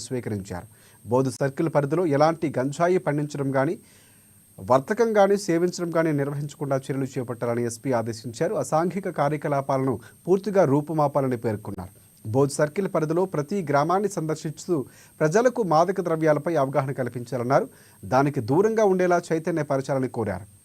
స్వీకరించారు. బోధ్ సర్కిల్ పరిధిలో ఎలాంటి గంజాయి పండించడం కానీ వర్తకం కానీ సేవించడం కానీ నిర్వహించకుండా చర్యలు చేపట్టాలని ఎస్పీ ఆదేశించారు. అసాంఘిక కార్యకలాపాలను పూర్తిగా రూపుమాపాలని పేర్కొన్నారు. బోధ్ సర్కిల్ పరిధిలో ప్రతి గ్రామాన్ని సందర్శిస్తూ ప్రజలకు మాదక ద్రవ్యాలపై అవగాహన కల్పించాలన్నారు. దానికి దూరంగా ఉండేలా చైతన్యపరచాలని కోరారు.